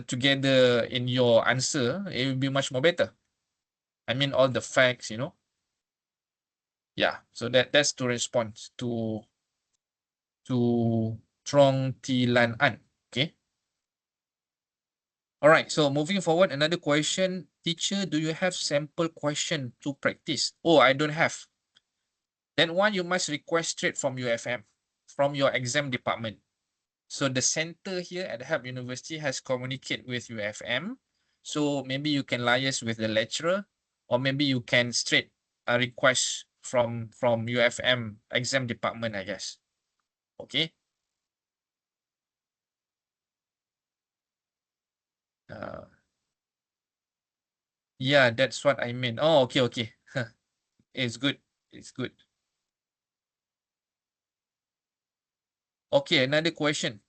together in your answer, it will be much more better. I mean, all the facts, you know. Yeah, so that's to respond to Trong Ti Lan An. Okay. All right. So moving forward, another question. Teacher, do you have sample question to practice? Oh, I don't have. Then one, you must request straight from UFM, from your exam department. So the center here at Help University has communicated with UFM. So maybe you can liaise with the lecturer, or maybe you can straight request from UFM exam department, I guess. Okay. Yeah, that's what I mean. Oh, okay, okay. It's good. It's good. Okay, another question.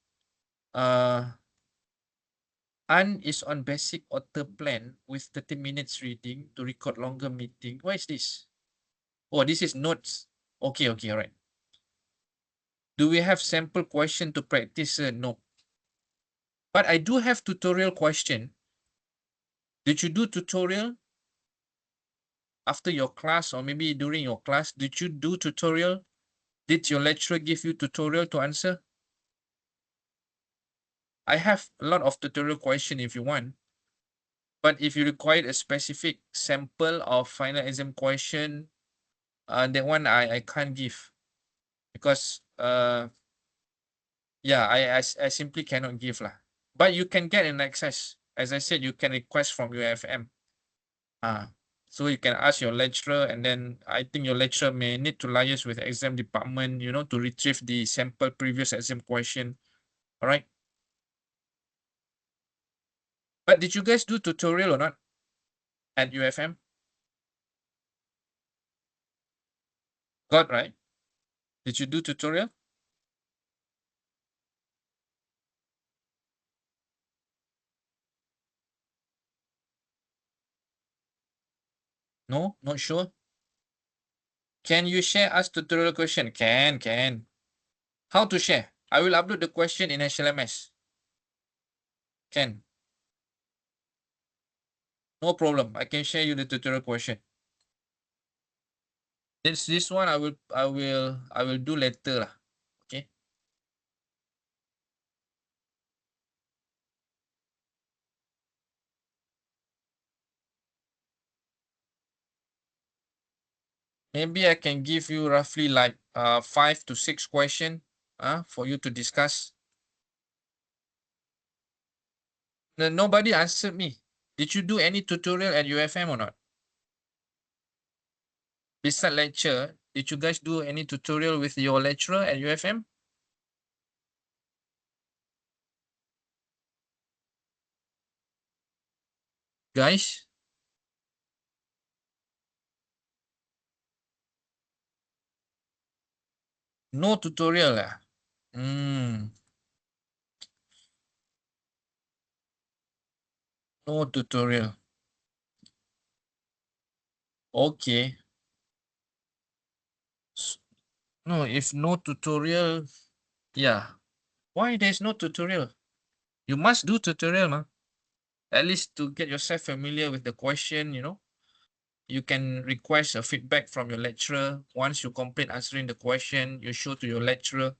Anne is on basic author plan with 30 minutes reading to record longer meeting. What is this? Oh, this is notes. Okay, okay, all right. Do we have sample question to practice? No. But I do have tutorial question. Did you do tutorial after your class or maybe during your class? Did you do tutorial? Did your lecturer give you tutorial to answer? I have a lot of tutorial question if you want. But if you require a specific sample of final exam question, that one I can't give because yeah, I simply cannot give lah. But you can get an access. As I said, you can request from UFM. So you can ask your lecturer, and then I think your lecturer may need to liaise with the exam department, you know, to retrieve the sample previous exam question. All right. But did you guys do tutorial or not at UFM? Got right? Did you do tutorial? No, not sure. Can you share us tutorial question? Can. How to share? I will upload the question in HLMS. Can. No problem. I can share you the tutorial question. This one I will do later lah. Okay. Maybe I can give you roughly like 5 to 6 question for you to discuss. No, nobody answered me. Did you do any tutorial at UFM or not? Besides lecture, did you guys do any tutorial with your lecturer at UFM? Guys, no tutorial lah. No tutorial. Okay. No, if no tutorial, yeah. Why there's no tutorial? You must do tutorial, man. At least to get yourself familiar with the question, you know. You can request a feedback from your lecturer. Once you complete answering the question, you show to your lecturer.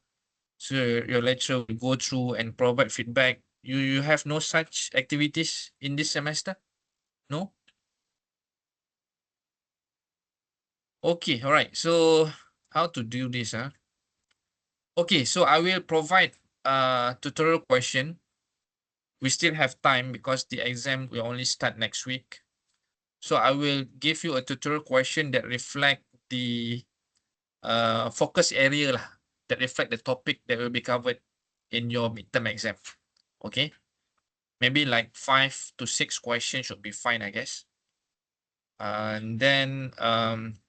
So your lecturer will go through and provide feedback. You have no such activities in this semester? No? Okay, all right. So how to do this? Okay, so I will provide a tutorial question. We still have time because the exam will only start next week. So I will give you a tutorial question that reflect the focus area lah, that reflect the topic that will be covered in your midterm exam. Okay, maybe like 5 to 6 questions should be fine, I guess. And then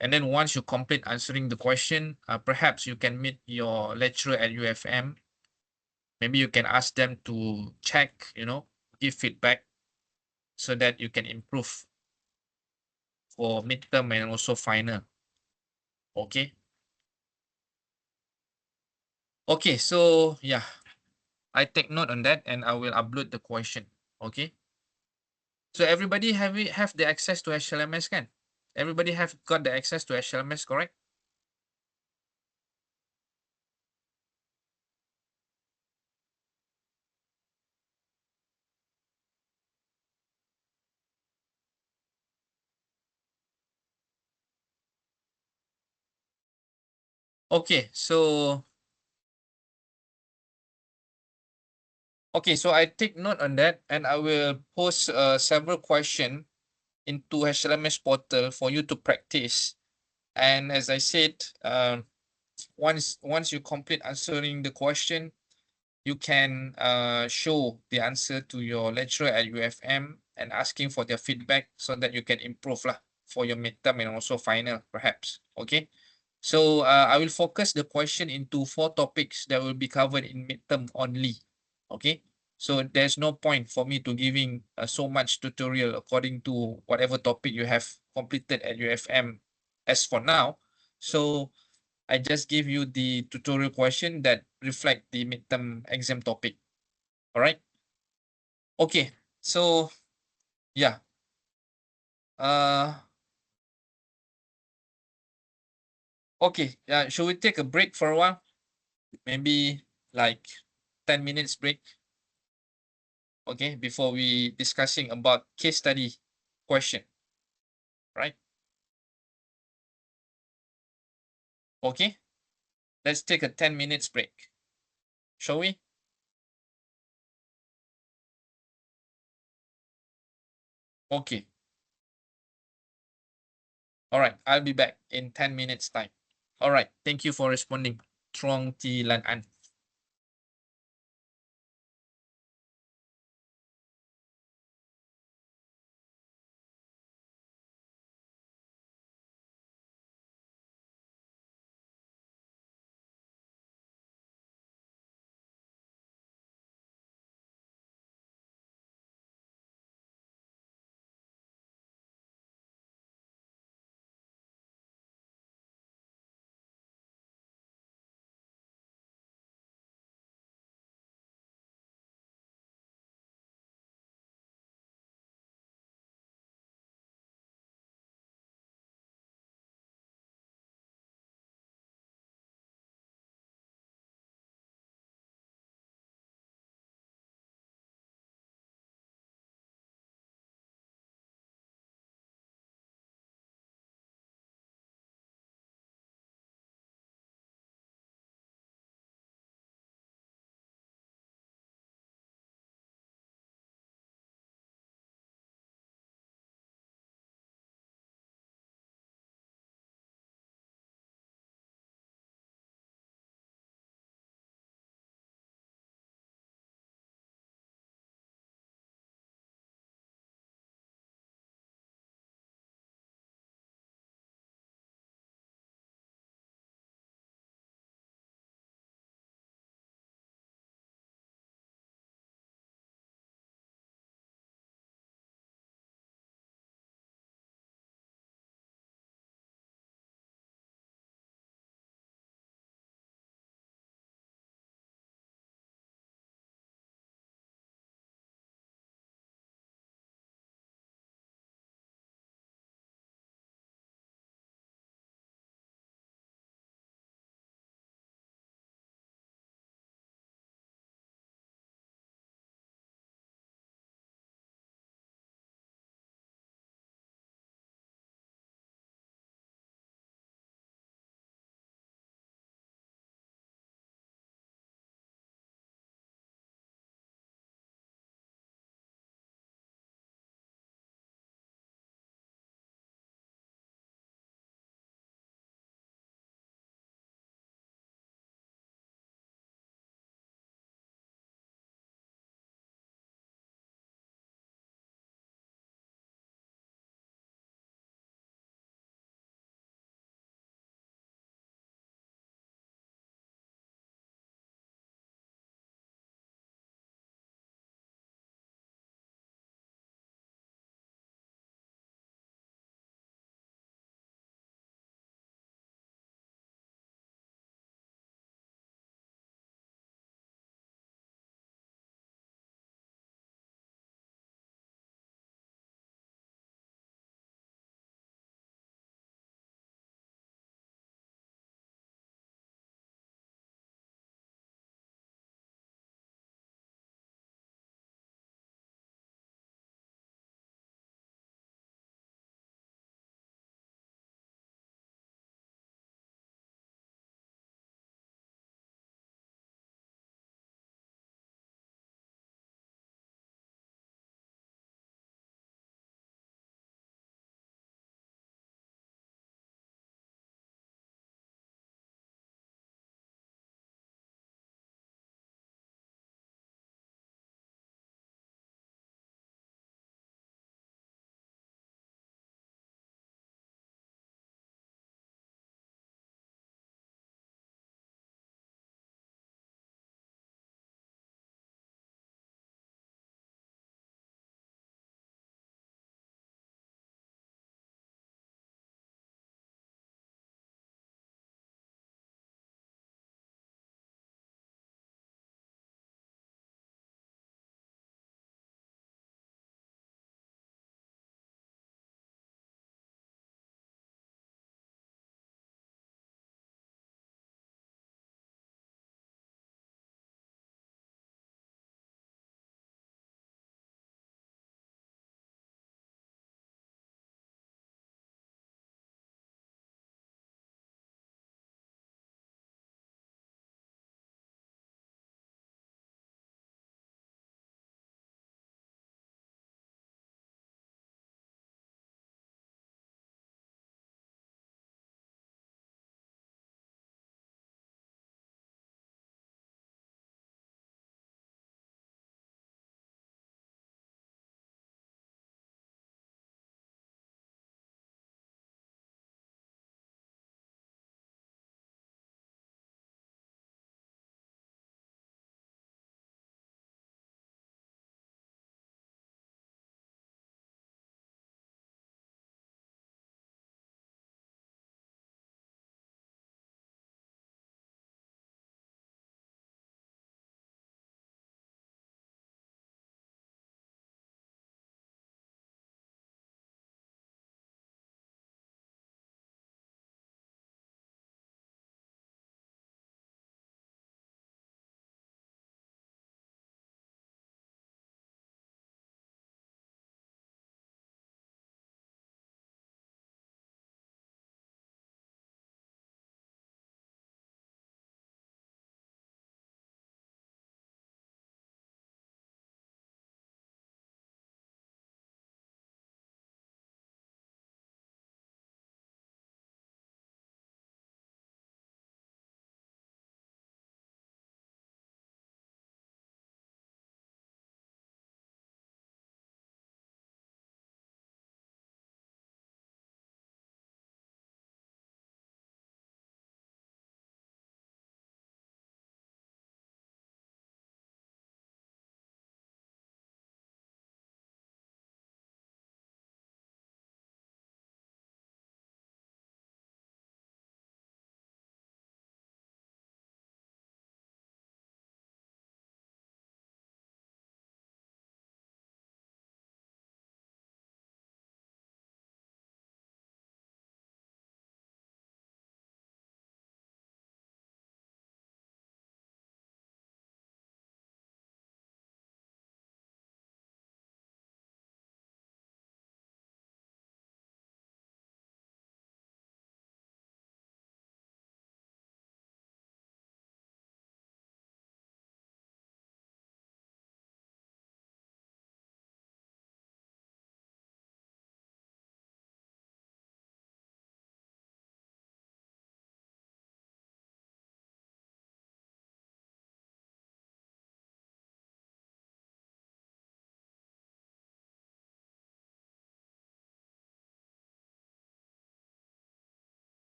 once you complete answering the question, perhaps you can meet your lecturer at UFM. Maybe you can ask them to check, you know, give feedback so that you can improve for midterm and also final. Okay. Okay, so yeah, I take note on that and I will upload the question. Okay. So everybody have the access to HLMS can? Everybody have got the access to HLMS, correct? Okay, so I take note on that and I will post several question into HLMS portal for you to practice. And as I said, once you complete answering the question, you can show the answer to your lecturer at UFM and asking for their feedback so that you can improve lah for your midterm and also final perhaps. Okay. So I will focus the question into 4 topics that will be covered in midterm only. Okay. So there's no point for me to giving so much tutorial according to whatever topic you have completed at UFM as for now. So I just give you the tutorial question that reflect the midterm exam topic. All right. Okay. So yeah. Uh. Okay. Yeah. Should we take a break for a while? Maybe like 10 minutes break. Okay. Before we discussing about case study question. Right. Okay. Let's take a 10 minutes break. Shall we? Okay. All right. I'll be back in 10 minutes time. All right. Thank you for responding. Trong Ti Lan An.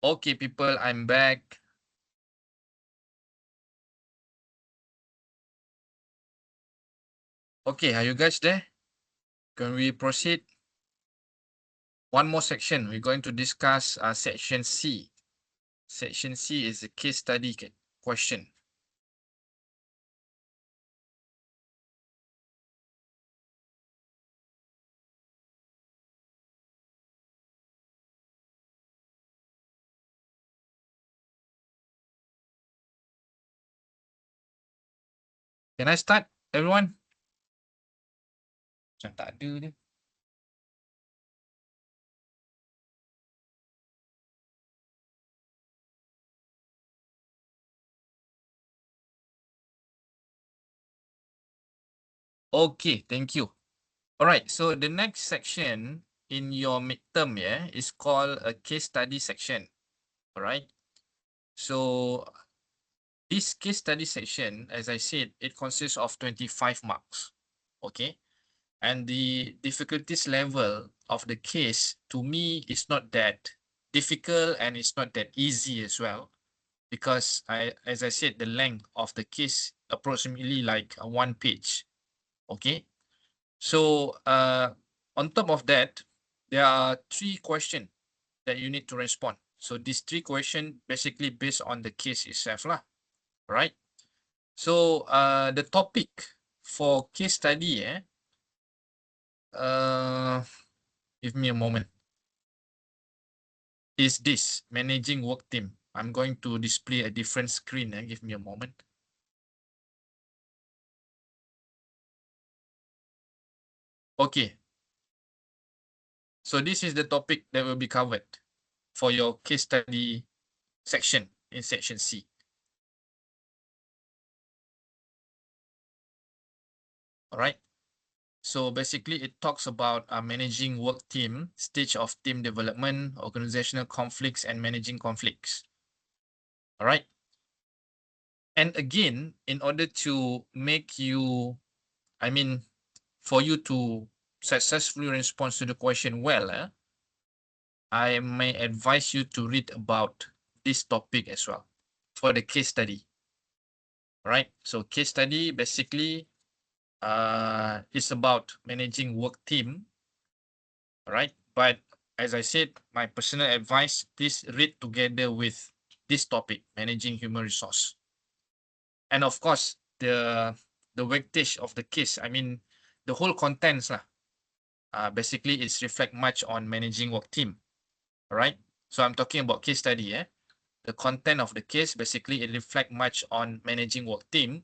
Okay, people, I'm back. Okay, are you guys there? Can we proceed? One more section. We're going to discuss section C. Section C is a case study question. Can I start, everyone? Macam tak ada dia. Okay, thank you. All right, so the next section in your midterm, yeah, is called a case study section. All right. So this case study section, as I said, it consists of 25 marks. Okay. And the difficulties level of the case to me is not that difficult and it's not that easy as well, because as I said, the length of the case approximately like 1 page. Okay. So on top of that, there are 3 questions that you need to respond. So these 3 questions basically based on the case itself lah, right? So the topic for case study, give me a moment, is this managing work team. I'm going to display a different screen. Give me a moment. Okay. So this is the topic that will be covered for your case study section in section C. All right. So basically, it talks about managing work team, stage of team development, organizational conflicts, and managing conflicts. All right. And again, in order to make you, I mean, for you to successfully respond to the question well, I may advise you to read about this topic as well for the case study. All right. So case study basically is about managing work team. All right. But as I said, my personal advice, please read together with this topic, managing human resource. And of course, the weightage of the case, I mean, the whole contents basically it's reflect much on managing work team. All right. So I'm talking about case study. The content of the case, basically it reflect much on managing work team,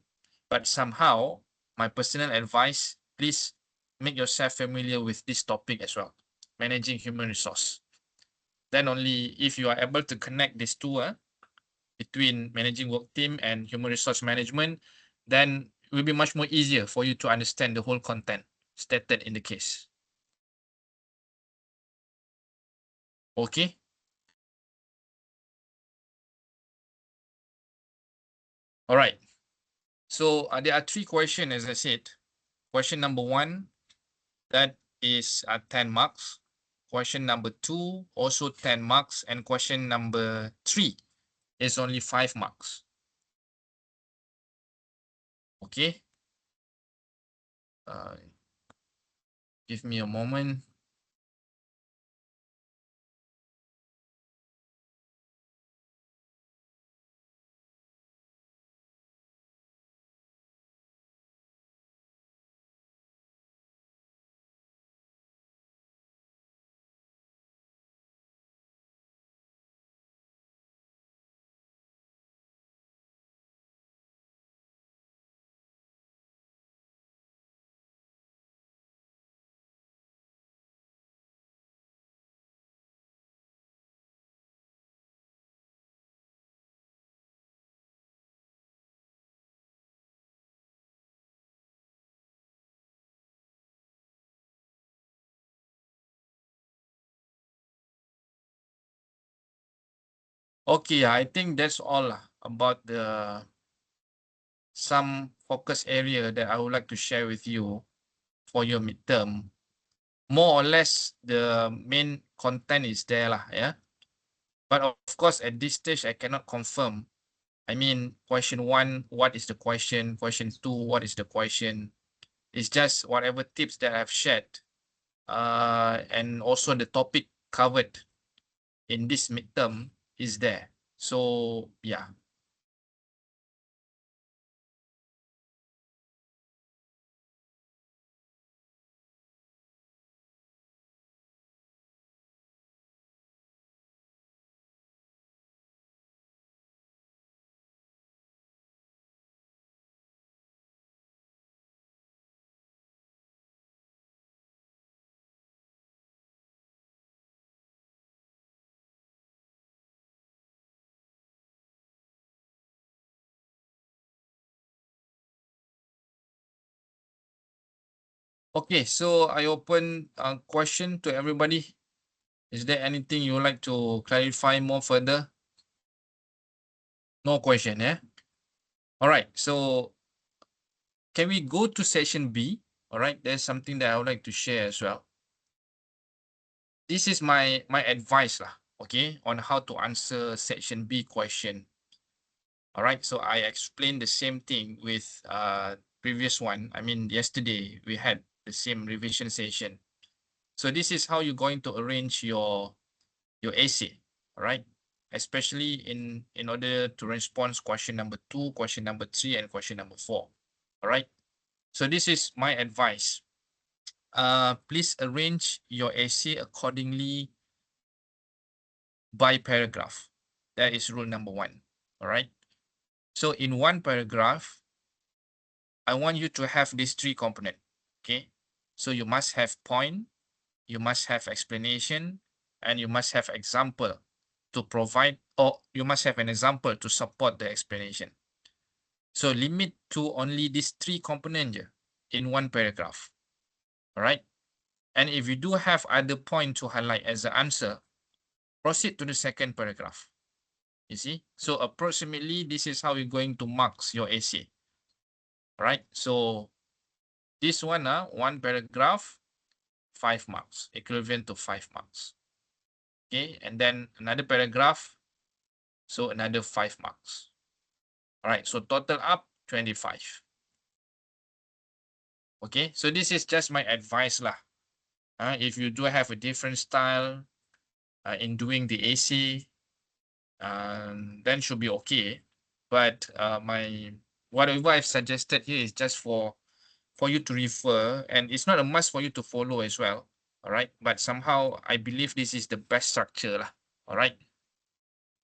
but somehow my personal advice, please make yourself familiar with this topic as well, managing human resource. Then only if you are able to connect these two between managing work team and human resource management, then it will be much more easier for you to understand the whole content stated in the case. Okay. All right. So there are 3 questions, as I said. Question number 1, that is 10 marks. Question number 2, also 10 marks. And question number 3 is only 5 marks. Okay. Give me a moment. Okay, I think that's all about the some focus area that I would like to share with you for your midterm. More or less, the main content is there lah, yeah. But of course, at this stage, I cannot confirm. I mean, question 1, what is the question? Question 2, what is the question? It's just whatever tips that I've shared, and also the topic covered in this midterm is there. So yeah. Okay, so I open a question to everybody. Is there anything you would like to clarify more further? No question, eh? All right, so can we go to section B? All right, there's something that I would like to share as well. This is my advice lah, okay, on how to answer section B question. All right, so I explained the same thing with previous one. I mean, yesterday we had the same revision session. So this is how you're going to arrange your essay, all right? Especially in order to respond question number 2, question number 3, and question number 4. All right. So this is my advice. Please arrange your essay accordingly by paragraph. That is rule number 1. All right. So in one paragraph, I want you to have these 3 components. Okay. So you must have point, you must have explanation, and you must have example to provide, or you must have an example to support the explanation. So limit to only these 3 components in one paragraph. All right. And if you do have other point to highlight as the answer, proceed to the second paragraph. You see? So approximately, this is how you're going to mark your essay. All right. So this one, one paragraph, 5 marks, equivalent to 5 marks. Okay. And then another paragraph, so another 5 marks. All right. So total up 25. Okay. So this is just my advice lah. If you do have a different style in doing the AC, then should be okay. But whatever I've suggested here is just for you to refer, and it's not a must for you to follow as well. All right. But somehow I believe this is the best structure lah. All right.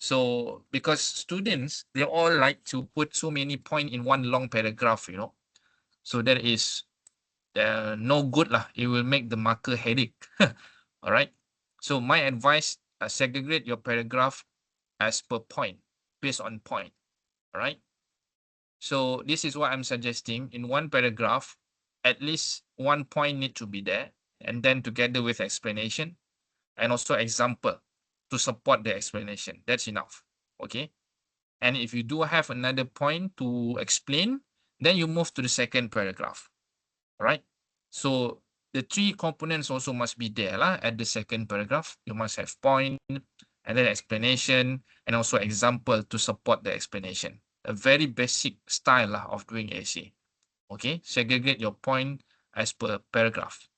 So because students, they all like to put so many points in one long paragraph, you know. So that is no good lah. It will make the marker headache. All right. So my advice, segregate your paragraph as per point, based on point. All right. So this is what I'm suggesting. In one paragraph, at least one point need to be there, and then together with explanation and also example to support the explanation. That's enough. Okay. And if you do have another point to explain, then you move to the second paragraph. All right. So the 3 components also must be there lah, at the second paragraph. You must have point, and then explanation, and also example to support the explanation. A very basic style of doing essay. Okay, segregate your point as per paragraph.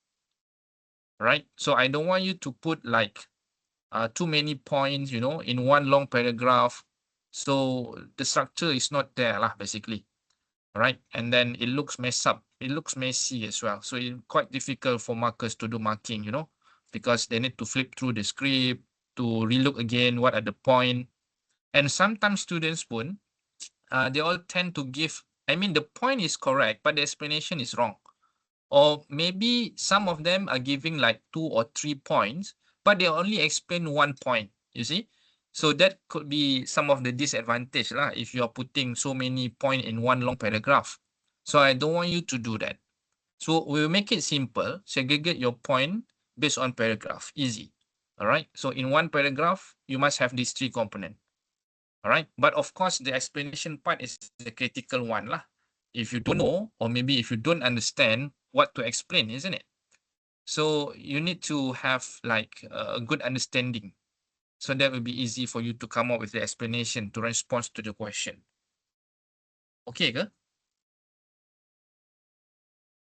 Right? So I don't want you to put like too many points, you know, in one long paragraph. So the structure is not there lah, basically. Right? And then it looks messed up. It looks messy as well. So it's quite difficult for markers to do marking, you know, because they need to flip through the script to relook again what are the point. And sometimes students pun, they all tend to give, I mean, the point is correct, but the explanation is wrong. Or maybe some of them are giving like 2 or 3 points, but they only explain 1 point, you see? So that could be some of the disadvantage lah, if you're putting so many points in one long paragraph. So I don't want you to do that. So we'll make it simple, segregate your point based on paragraph, easy. All right. So in one paragraph, you must have these 3 components. All right. But of course, the explanation part is the critical one lah. If you don't know, or maybe if you don't understand what to explain, isn't it? So you need to have like a good understanding. So that will be easy for you to come up with the explanation to respond to the question. Okay ke?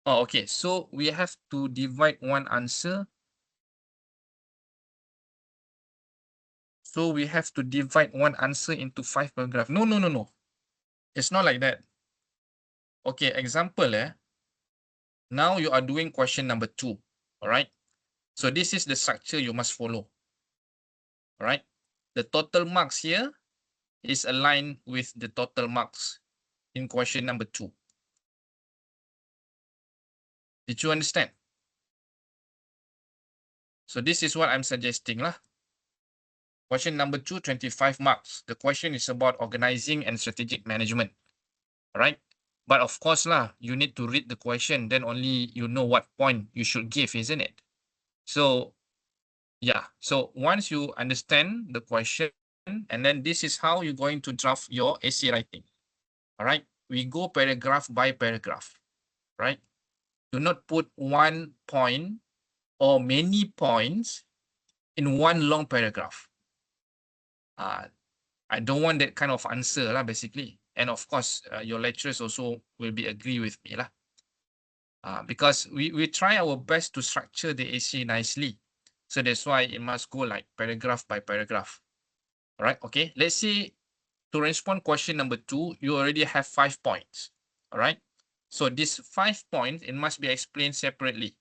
Oh, okay. So we have to divide one answer. So we have to divide one answer into 5 paragraphs. No, no, no, no. It's not like that. Okay, example. Now you are doing question number 2. All right. So this is the structure you must follow. All right. The total marks here is aligned with the total marks in question number 2. Did you understand? So this is what I'm suggesting lah. Question number 2, 25 marks. The question is about organizing and strategic management. All right. But of course lah, you need to read the question, then only you know what point you should give, isn't it? So yeah. So once you understand the question, and then this is how you're going to draft your essay writing. All right. We go paragraph by paragraph. Right. Do not put one point or many points in one long paragraph. I don't want that kind of answer lah, basically. And of course, your lecturers also will be agree with me lah. Because we try our best to structure the essay nicely. So that's why it must go like paragraph by paragraph. All right, okay. Let's say to respond question number 2, you already have 5 points. All right. So these 5 points, it must be explained separately.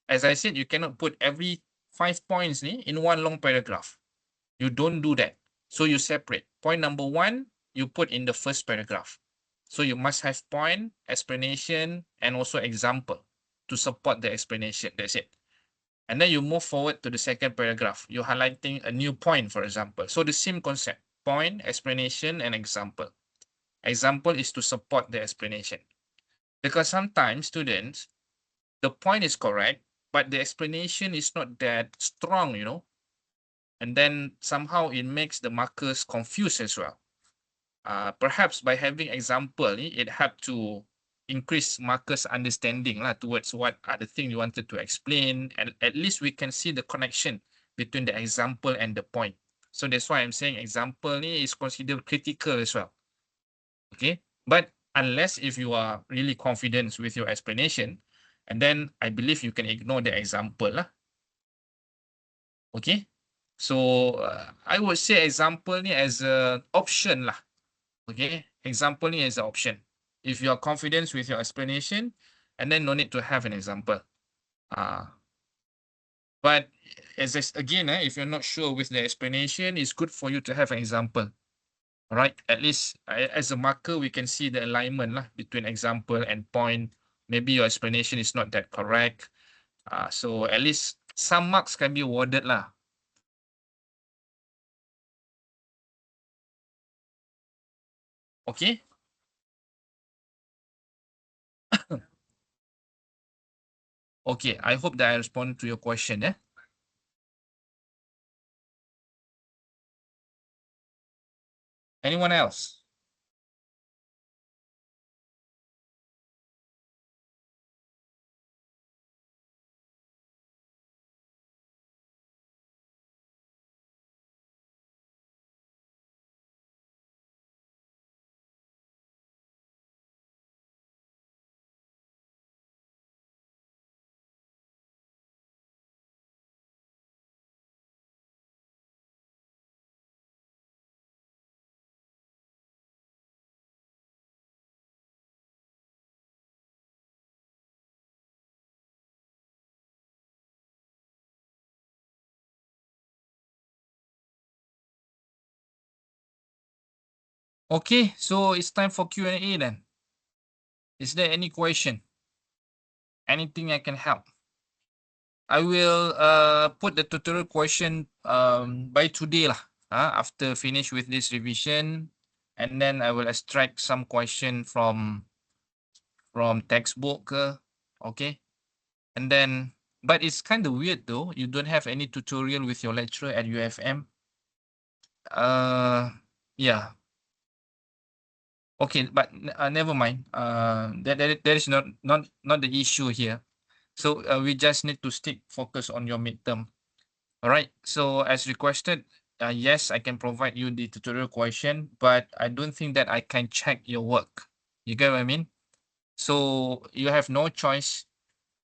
As I said, you cannot put every 5 points in one long paragraph. You don't do that. So you separate. Point number 1, you put in the first paragraph. So you must have point, explanation, and also example to support the explanation. That's it. And then you move forward to the second paragraph. You're highlighting a new point, for example. So the same concept, point, explanation, and example. Example is to support the explanation. Because sometimes students, the point is correct, but the explanation is not that strong, and then somehow it makes the markers confused as well. Perhaps by having example, it helped to increase markers' understanding towards what are the things you wanted to explain, and at least we can see the connection between the example and the point. So that's why I'm saying example is considered critical as well. Okay, but unless if you are really confident with your explanation, and then I believe you can ignore the example lah. Okay, so I would say example as a option lah. Okay, example as an option. If you are confident with your explanation, and then no need to have an example. But again, if you're not sure with the explanation, it's good for you to have an example. All right, at least as a marker, we can see the alignment between example and point. Maybe your explanation is not that correct. So at least some marks can be awarded lah. Okay. Okay, I hope that I responded to your question. Anyone else? Okay, so it's time for Q&A then. Is there any question? Anything I can help? I will put the tutorial question by today lah. After finish with this revision, and then I will extract some question from textbook. Okay, and then but it's kind of weird though. You don't have any tutorial with your lecturer at UFM. Yeah. Okay, but never mind. That is not the issue here. So we just need to stick focus on your midterm. All right. So as requested, yes, I can provide you the tutorial question, but I don't think that I can check your work. You get what I mean? So you have no choice.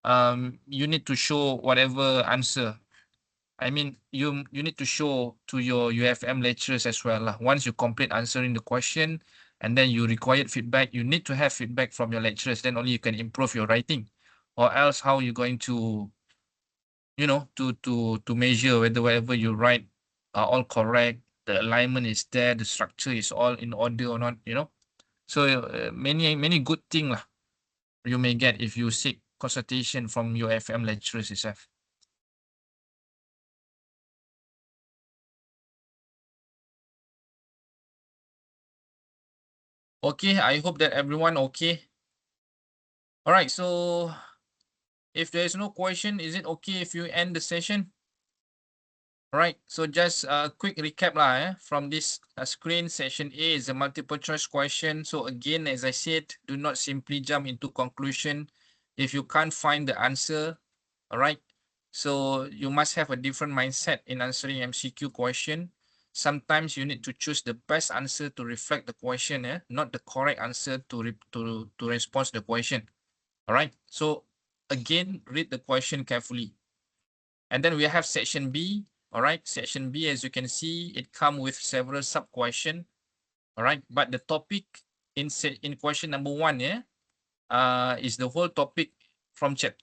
You need to show whatever answer. I mean, you need to show to your UFM lecturers as well lah. Once you complete answering the question, and then you required feedback, you need to have feedback from your lecturers. Then only you can improve your writing, or else how you going to, you know, to measure whether whatever you write are all correct, the alignment is there, the structure is all in order or not, you know. So many good thing lah you may get if you seek consultation from your FM lecturers itself. Okay, I hope that everyone okay. All right, so if there is no question, is it okay if you end the session? All right, so just a quick recap lah, from this screen. Section A is a multiple choice question. So again, as I said, do not simply jump into conclusion if you can't find the answer. All right, so you must have a different mindset in answering MCQ question. Sometimes you need to choose the best answer to reflect the question, not the correct answer to respond to the question. All right, so again, read the question carefully. And then we have section B. All right, section B, as you can see, it comes with several sub question. All right, but the topic in question number 1, is the whole topic from the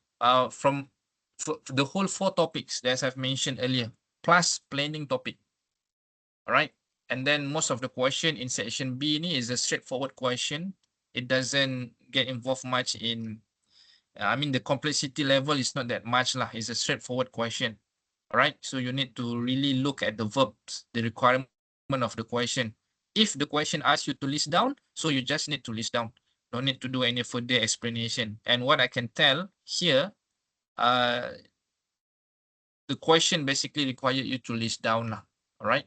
whole 4 topics that I've mentioned earlier, plus planning topic. All right, and then most of the question in section B is a straightforward question. It doesn't get involved much in, I mean, the complexity level is not that much lah. It's a straightforward question. All right, so you need to really look at the verbs, the requirement of the question. If the question asks you to list down, so you just need to list down. No need to do any further explanation. And what I can tell here, the question basically required you to list down lah. All right.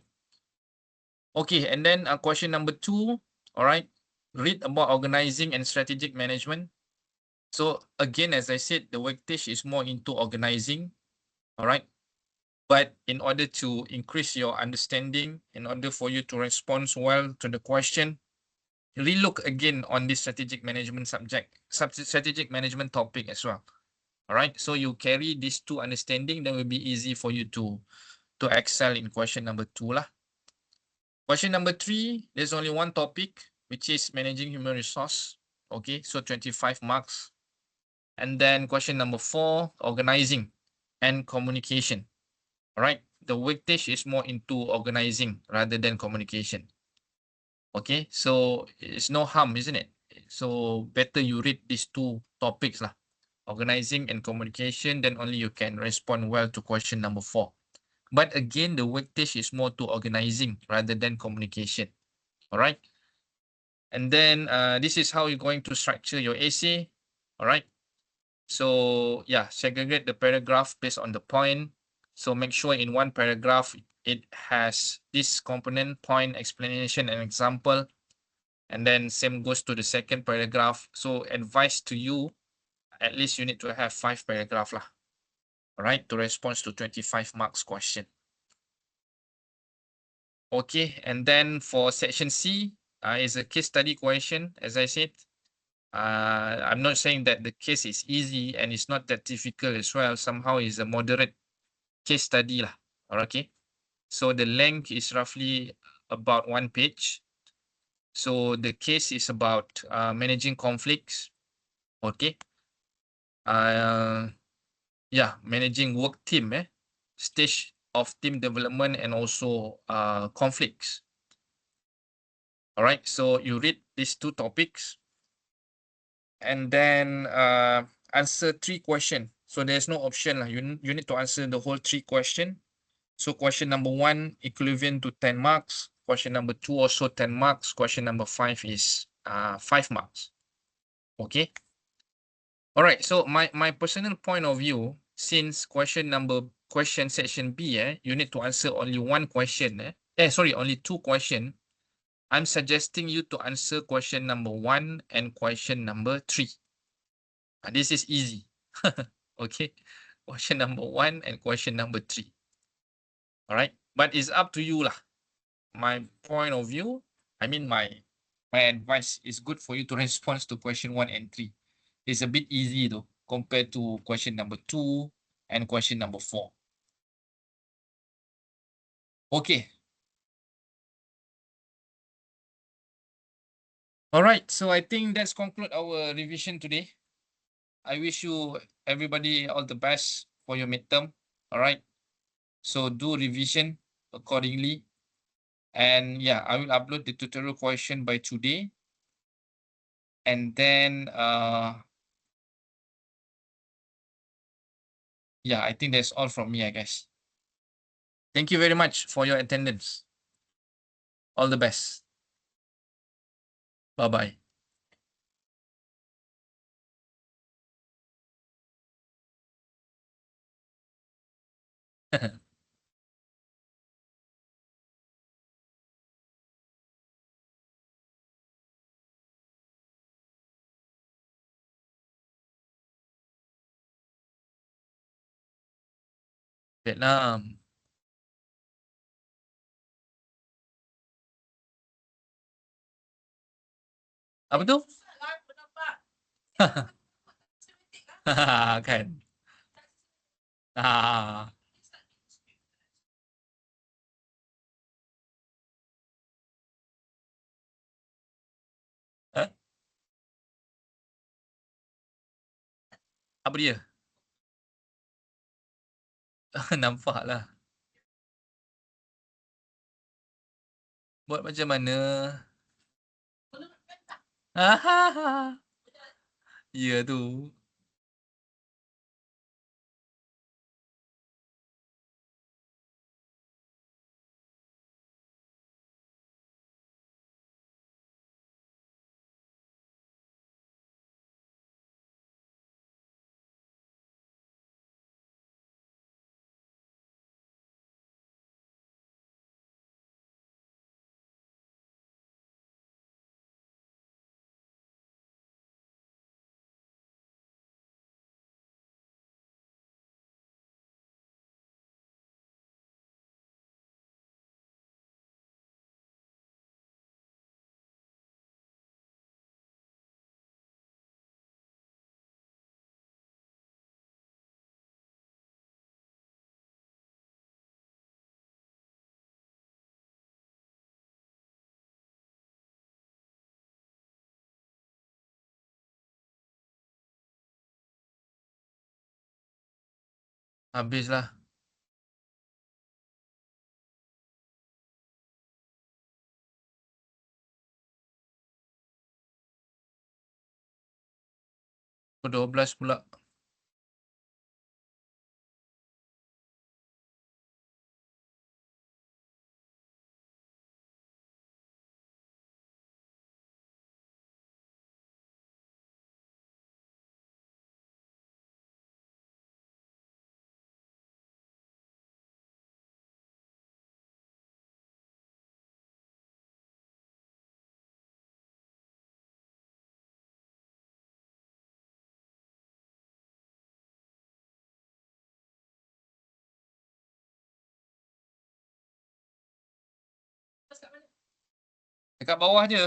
Okay, and then question number 2. All right, read about organizing and strategic management. So again, as I said, the weightage is more into organizing. All right. But in order to increase your understanding, in order for you to respond well to the question, relook again on this strategic management strategic management topic as well. All right. So you carry these 2 understanding, then will be easy for you to excel in question number 2 lah. Question number 3, there's only one topic, which is managing human resource. Okay, so 25 marks. And then question number 4, organizing and communication. All right, the weightage is more into organizing rather than communication. Okay, so it's no harm, isn't it? So better you read these 2 topics lah, organizing and communication, then only you can respond well to question number 4. But again, the weightage is more to organizing rather than communication. All right. And then this is how you're going to structure your essay. All right. So yeah, segregate the paragraph based on the point. So make sure in one paragraph, it has this component, point, explanation, and example. And then same goes to the second paragraph. So advice to you, at least you need to have 5 paragraphs lah. All right, to respond to 25 marks question. Okay, and then for section C, is a case study question, as I said. I'm not saying that the case is easy and it's not that difficult as well. Somehow it's a moderate case study lah. Okay, so the length is roughly about 1 page. So the case is about managing conflicts. Okay, yeah, managing work team, stage of team development and also conflicts. All right, so you read these 2 topics and then answer 3 questions. So there's no option lah. You need to answer the whole 3 questions. So question number 1 equivalent to 10 marks. Question number 2 also 10 marks. Question number 5 is 5 marks. Okay. All right. So my personal point of view, since question section B, you need to answer only 1 question. Only 2 questions. I'm suggesting you to answer question number 1 and question number 3. This is easy. Okay. Question number 1 and question number 3. All right. But it's up to you lah. My point of view, I mean my advice is good for you to respond to question 1 and 3. It's a bit easy though compared to question number 2 and question number 4. Okay. All right. So I think that's conclude our revision today. I wish you everybody all the best for your midterm. All right. So do revision accordingly. And yeah, I will upload the tutorial question by today. And then yeah, I think that's all from me, I guess. Thank you very much for your attendance. All the best. Bye-bye. Vietnam. Apa tu? Kan. Ah. Eh? Apa dia? Nampak lah. Buat macam mana? Ya tu. Habislah. Pukul 12 pula. Dekat bawah je.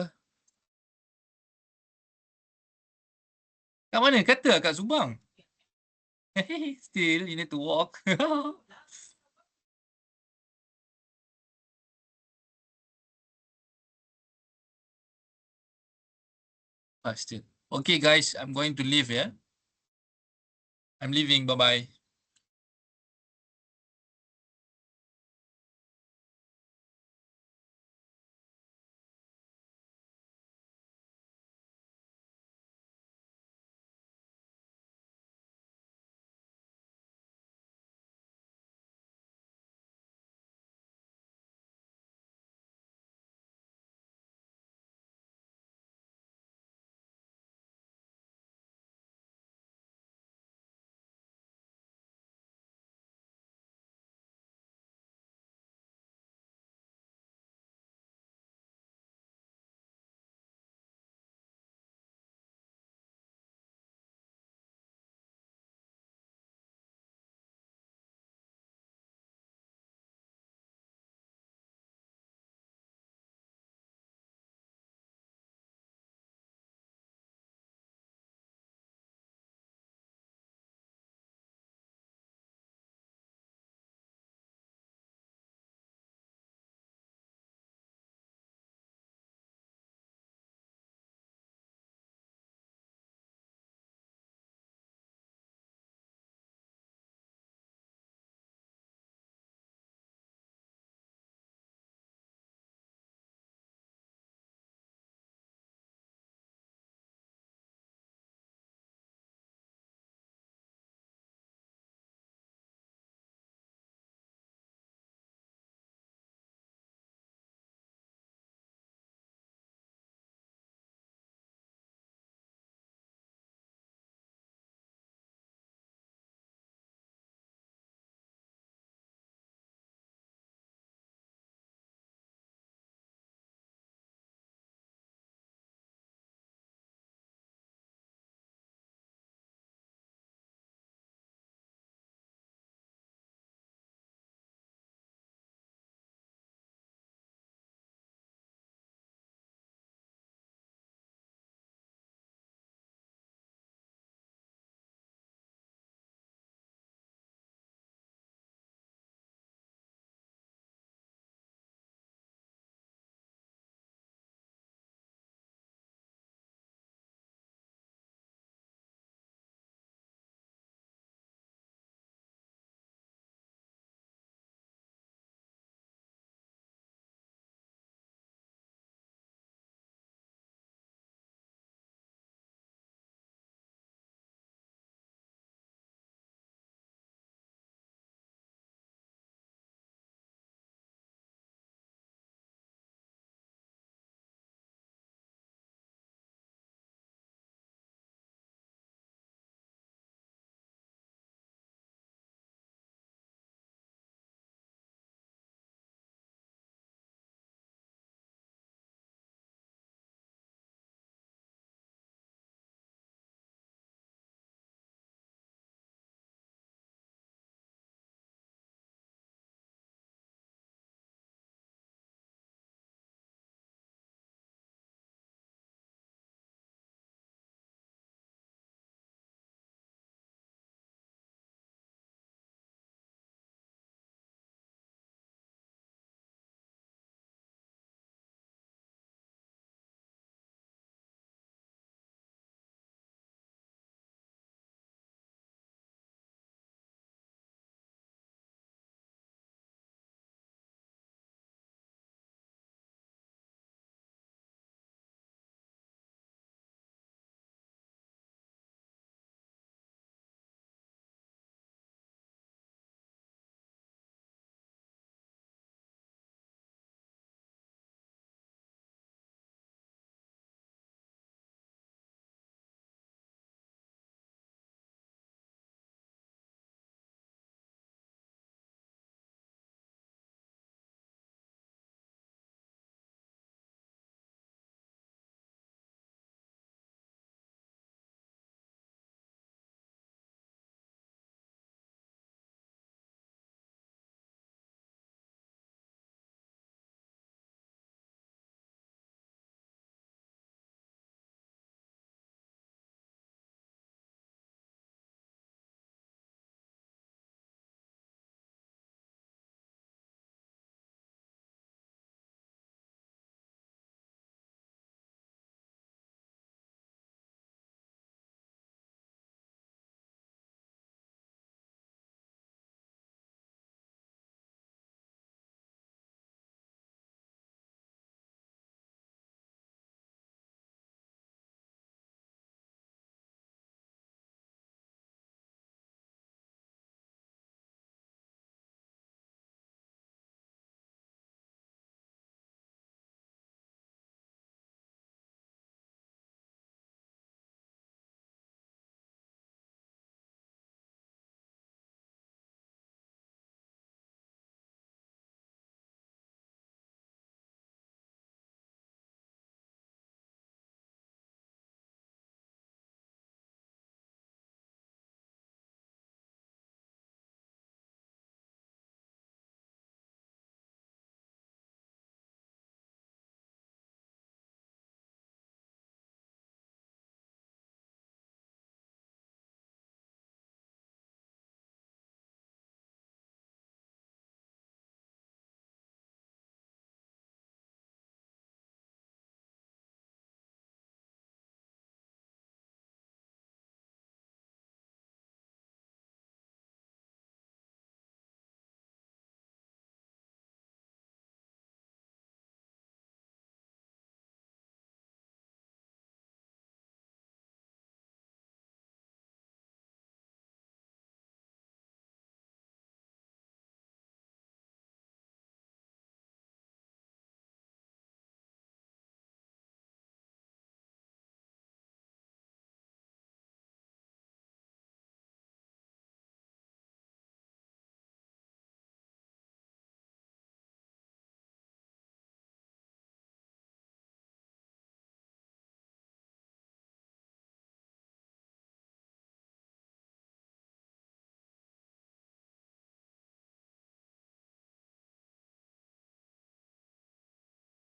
Kat mana? Kata kat Subang. Still, you need to walk. Still. Okay, guys, I'm going to leave, yeah? I'm leaving. Bye-bye.